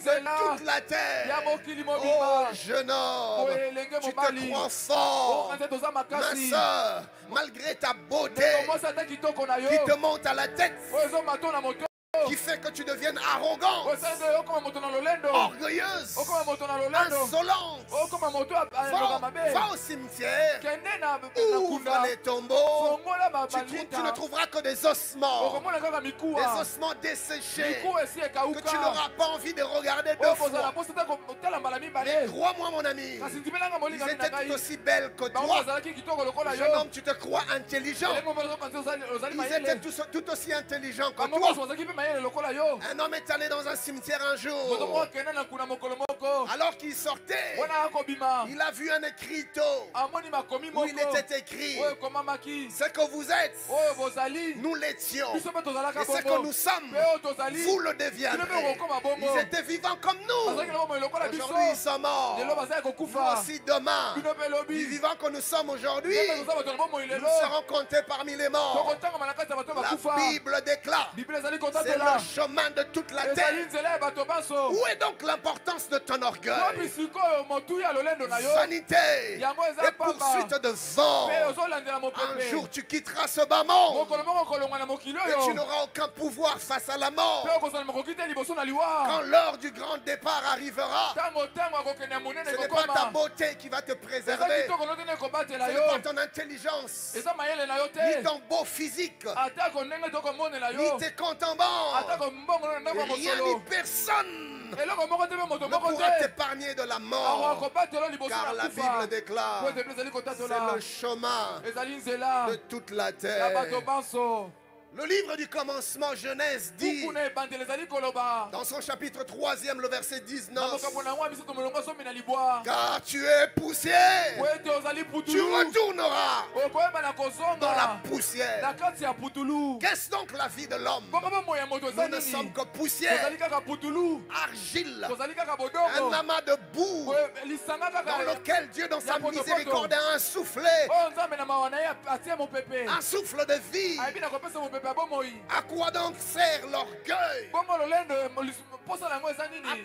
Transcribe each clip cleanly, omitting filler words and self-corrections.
de toute la terre. Oh jeune homme, tu te crois fort. Ma soeur, malgré ta beauté qui te monte à la tête, qui fait que tu deviennes arrogante, orgueilleuse, insolente. Va au cimetière, ouvre les tombeaux, tu ne trouveras que des ossements desséchés, que tu n'auras pas envie de regarder deux fois. Mais crois-moi mon ami, ils étaient tout aussi belles que toi. Jeune homme, tu te crois intelligent. Ils étaient tout aussi intelligents que toi. Un homme est allé dans un cimetière un jour. Alors qu'il sortait, il a vu un écriteau où il était écrit: ce que vous êtes, nous l'étions. Et ce que nous sommes, vous le deviendrez. Ils étaient vivants comme nous. Aujourd'hui, ils sont morts. Nous aussi demain, les vivants que nous sommes aujourd'hui, nous serons comptés parmi les morts. La Bible déclare: c'est le chemin de toute la terre. Où est donc l'importance de ton orgueil? Vanité et poursuite de vent. Un jour tu quitteras ce bas monde et tu n'auras aucun pouvoir face à la mort. Quand l'heure du grand départ arrivera, ce n'est pas ta beauté qui va te préserver, ce n'est pas ton intelligence, ni ton beau physique, ni tes comptes en banque. Rien ni personne ne pourra t'épargner de la mort, car la Bible déclare: c'est le chemin de toute la terre. Le livre du commencement, Genèse, dit dans son chapitre 3e, le verset 19: car tu es poussière, tu retourneras dans la poussière. Qu'est-ce donc la vie de l'homme? Nous ne sommes que poussière, argile, un amas de boue dans lequel Dieu, dans sa miséricorde, a insoufflé un souffle de vie. À quoi donc sert l'orgueil? À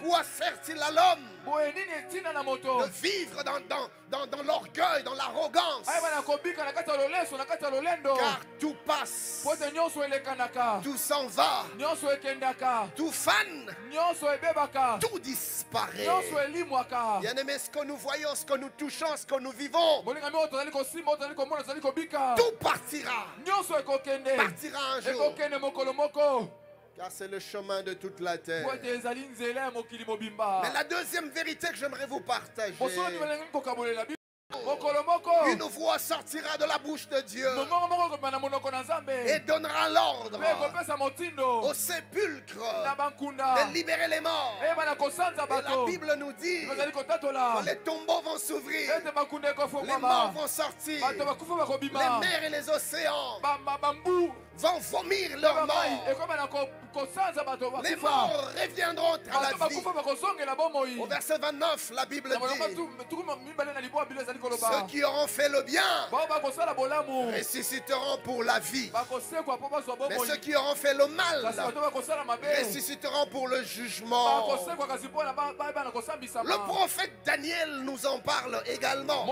quoi sert-il à l'homme de vivre dans l'orgueil, dans l'arrogance? Car tout passe, tout s'en va, tout fane, tout disparaît. Bien-aimés, ce que nous voyons, ce que nous touchons, ce que nous vivons, tout partira un jour, car c'est le chemin de toute la terre. Mais la deuxième vérité que j'aimerais vous partager: une voix sortira de la bouche de Dieu et donnera l'ordre au sépulcre de libérer les morts. Et la Bible nous dit que les tombeaux vont s'ouvrir, les morts vont sortir, les mers et les océans vont vomir leurs morts. Les morts reviendront à la vie. Au verset 29, la Bible dit: ceux qui auront fait le bien ressusciteront pour la vie, mais ceux qui auront fait le mal ressusciteront pour le jugement. Le prophète Daniel nous en parle également.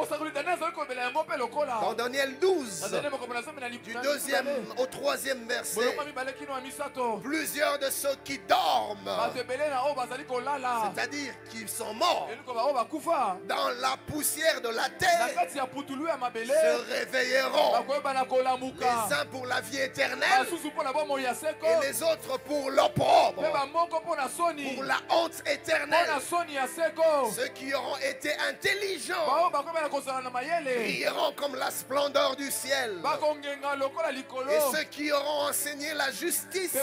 Dans Daniel 12, du 2e au 3e verset, plusieurs de ceux qui dorment, c'est-à-dire qui sont morts dans la poussière de la terre, se réveilleront, les uns pour la vie éternelle et les autres pour l'opprobre, pour la honte éternelle. Ceux qui auront été intelligents brilleront comme la splendeur du ciel, et ceux qui auront enseigné la justice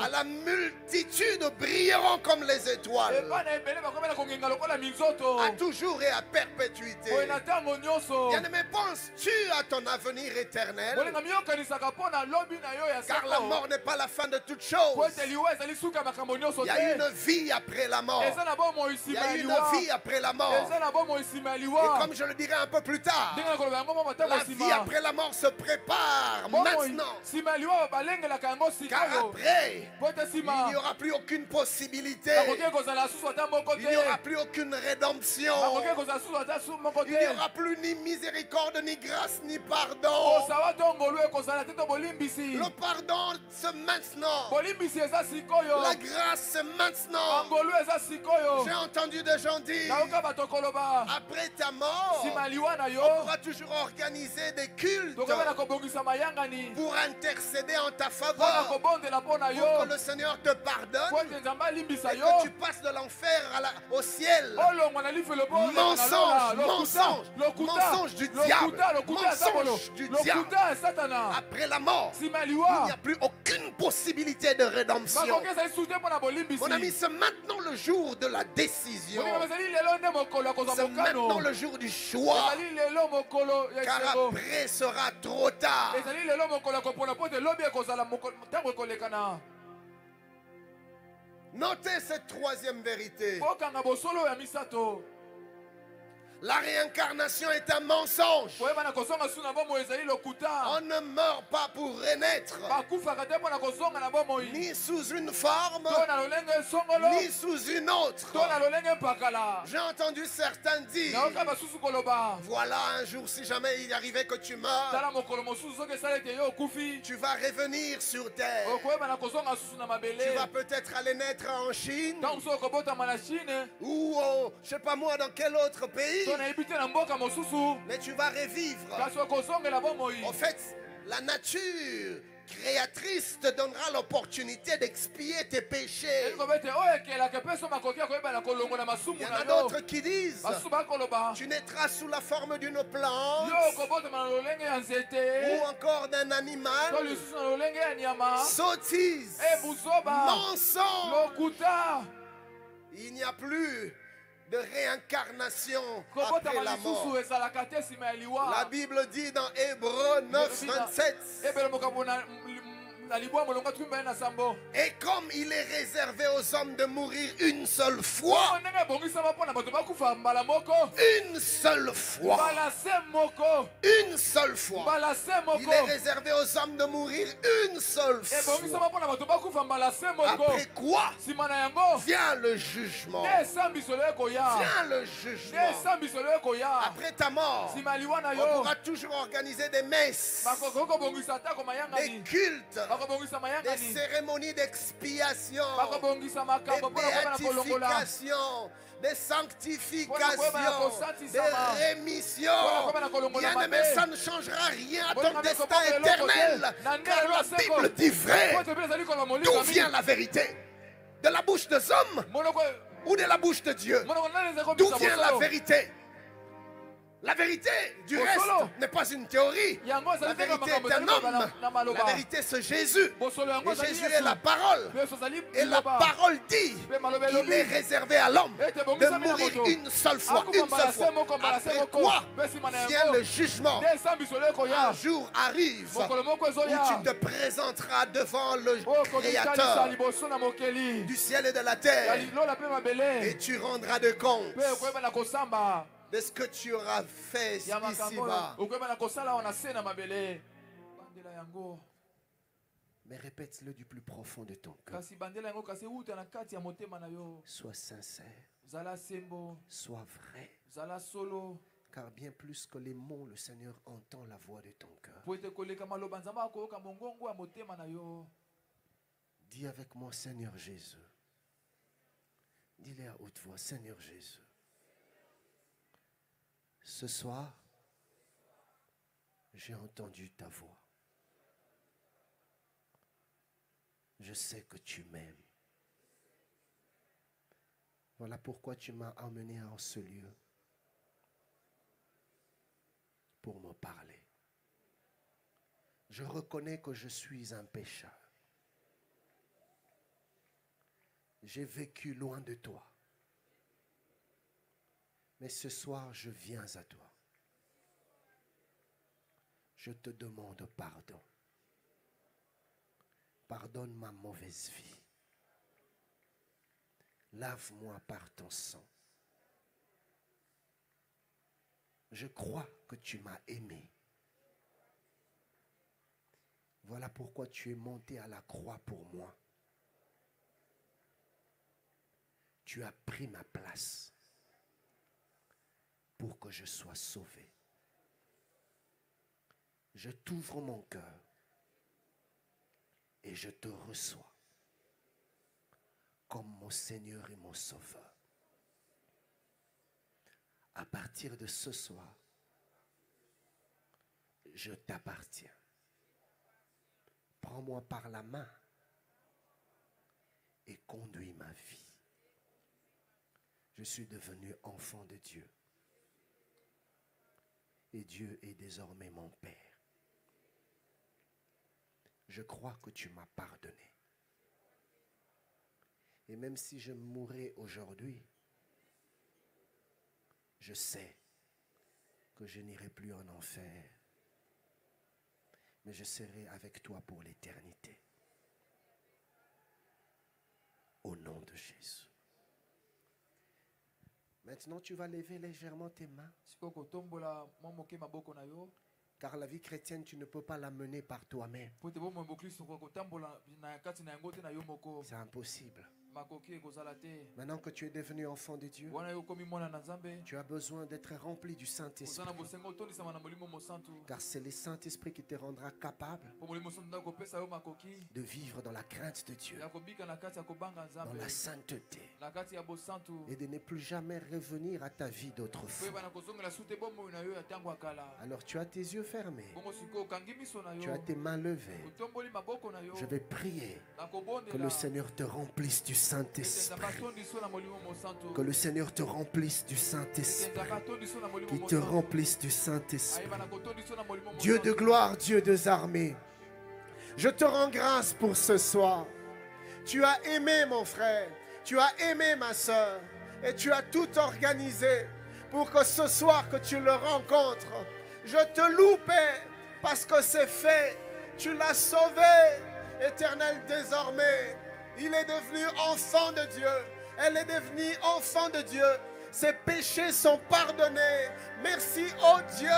à la multitude brilleront comme les étoiles. À toujours et à perpétuité. Bien-aimé, penses-tu à ton avenir éternel? Car la mort n'est pas la fin de toute chose. Il y a une vie après la mort. Il y a une vie après la mort. Et comme je le dirai un peu plus tard, la vie après la mort se prépare maintenant. Car après, il n'y aura plus aucune possibilité. Il n'y aura plus aucune rédemption. Il n'y aura plus ni miséricorde, ni grâce, ni pardon. Le pardon c'est maintenant. La grâce c'est maintenant. J'ai entendu des gens dire, après ta mort, on pourra toujours organiser des cultes pour intercéder en ta faveur, pour que le Seigneur te pardonne et que tu passes de l'enfer au ciel. Mensonge, mensonge, mensonge du diable, mensonge du diable. Après la mort, il n'y a plus aucune possibilité de rédemption. Mon ami, c'est maintenant le jour de la décision. C'est maintenant le jour du choix. Car après sera trop tard. Notez cette troisième vérité. La réincarnation est un mensonge. On ne meurt pas pour renaître. Ni sous une forme, ni sous une autre. J'ai entendu certains dire, voilà, un jour, si jamais il arrivait que tu meurs, tu vas revenir sur terre. Tu vas peut-être aller naître en Chine, ou je ne sais pas moi dans quel autre pays. Mais tu vas revivre. En fait, la nature créatrice te donnera l'opportunité d'expier tes péchés. Il y en a d'autres qui disent, tu naîtras sous la forme d'une plante ou encore d'un animal. Sottise, mensonge. Il n'y a plus de réincarnation après la mort. La Bible dit dans Hébreux 9, 27, et comme il est réservé aux hommes de mourir une seule fois, une seule fois, une seule fois, il est réservé aux hommes de mourir une seule fois. Après quoi vient le jugement. Vient le jugement. Après ta mort, on pourra toujours organiser des messes, des cultes, des cérémonies d'expiation, des béatifications, des sanctifications, des rémissions. Bien aimé, ça ne changera rien à ton destin éternel. Car la Bible dit vrai. D'où vient la vérité? De la bouche des hommes ou de la bouche de Dieu? D'où vient la vérité? La vérité du reste n'est pas une théorie. La vérité est un homme. La vérité c'est Jésus. Et Jésus est la parole. Et la parole dit qu'il est réservé à l'homme de mourir une seule fois. Une seule fois. Après quoi vient le jugement. Un jour arrive où tu te présenteras devant le Créateur du ciel et de la terre. Et tu rendras de compte de ce que tu auras fait ici-bas. Mais répète-le du plus profond de ton cœur. Sois sincère. Sois vrai. Car bien plus que les mots, le Seigneur entend la voix de ton cœur. Dis avec moi, Seigneur Jésus. Dis-le à haute voix, Seigneur Jésus. Ce soir, j'ai entendu ta voix. Je sais que tu m'aimes. Voilà pourquoi tu m'as emmené en ce lieu. Pour me parler. Je reconnais que je suis un pécheur. J'ai vécu loin de toi. Mais ce soir, je viens à toi. Je te demande pardon. Pardonne ma mauvaise vie. Lave-moi par ton sang. Je crois que tu m'as aimé. Voilà pourquoi tu es monté à la croix pour moi. Tu as pris ma place pour que je sois sauvé. Je t'ouvre mon cœur et je te reçois comme mon Seigneur et mon Sauveur. À partir de ce soir, je t'appartiens. Prends-moi par la main et conduis ma vie. Je suis devenu enfant de Dieu. Et Dieu est désormais mon Père. Je crois que tu m'as pardonné. Et même si je mourrais aujourd'hui, je sais que je n'irai plus en enfer, mais je serai avec toi pour l'éternité. Au nom de Jésus. Maintenant, tu vas lever légèrement tes mains. Car la vie chrétienne, tu ne peux pas la mener par toi-même. C'est impossible. Maintenant que tu es devenu enfant de Dieu, tu as besoin d'être rempli du Saint-Esprit. Car c'est le Saint-Esprit qui te rendra capable de vivre dans la crainte de Dieu, dans la sainteté, et de ne plus jamais revenir à ta vie d'autrefois. Alors tu as tes yeux fermés, tu as tes mains levées. Je vais prier que le Seigneur te remplisse du Saint-Esprit. Que le Seigneur te remplisse du Saint-Esprit. Qu'il te remplisse du Saint-Esprit. Dieu de gloire, Dieu des armées, je te rends grâce pour ce soir. Tu as aimé mon frère, tu as aimé ma soeur, et tu as tout organisé pour que ce soir que tu le rencontres. Je te loue, Père, parce que c'est fait. Tu l'as sauvé, Éternel, désormais. Il est devenu enfant de Dieu. Elle est devenue enfant de Dieu. Ses péchés sont pardonnés. Merci, oh Dieu,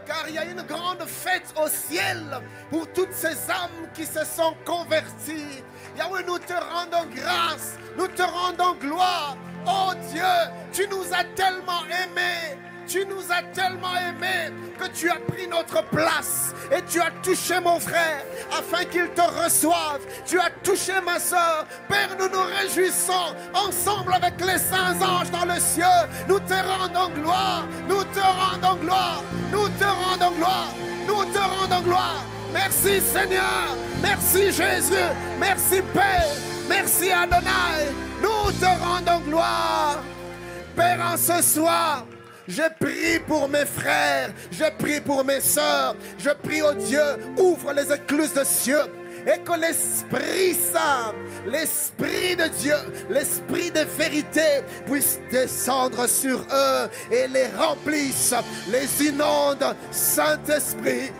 car il y a une grande fête au ciel pour toutes ces âmes qui se sont converties. Yahweh, nous te rendons grâce, nous te rendons gloire. Oh Dieu, tu nous as tellement aimés. Tu nous as tellement aimés que tu as pris notre place et tu as touché mon frère afin qu'il te reçoive. Tu as touché ma soeur. Père, nous nous réjouissons ensemble avec les saints anges dans le ciel. Nous te rendons gloire. Nous te rendons gloire. Nous te rendons gloire. Nous te rendons gloire. Merci Seigneur. Merci Jésus. Merci Père. Merci Adonai. Nous te rendons gloire. Père, en ce soir, je prie pour mes frères, je prie pour mes sœurs, je prie au Dieu, ouvre les écluses de cieux et que l'Esprit Saint, l'Esprit de Dieu, l'Esprit de vérité puisse descendre sur eux et les remplisse, les inonde. Saint-Esprit,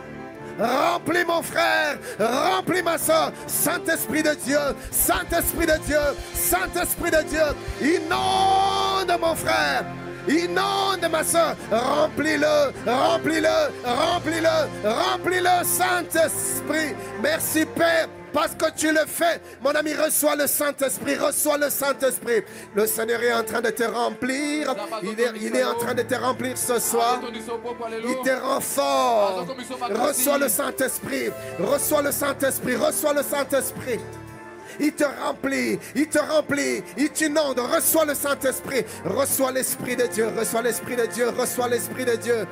remplis mon frère, remplis ma soeur. Saint-Esprit de Dieu, Saint-Esprit de Dieu, Saint-Esprit de Dieu, inonde mon frère. Inonde ma soeur, remplis-le, remplis-le, remplis-le, remplis-le, Saint-Esprit. Merci Père, parce que tu le fais. Mon ami, reçois le Saint-Esprit, reçois le Saint-Esprit. Le Seigneur est en train de te remplir. Il est en train de te remplir ce soir. Il te rend fort. Reçois le Saint-Esprit, reçois le Saint-Esprit, reçois le Saint-Esprit. Il te remplit, il t'inonde. Reçois le Saint-Esprit, reçois l'Esprit de Dieu, reçois l'Esprit de Dieu, reçois l'Esprit de Dieu.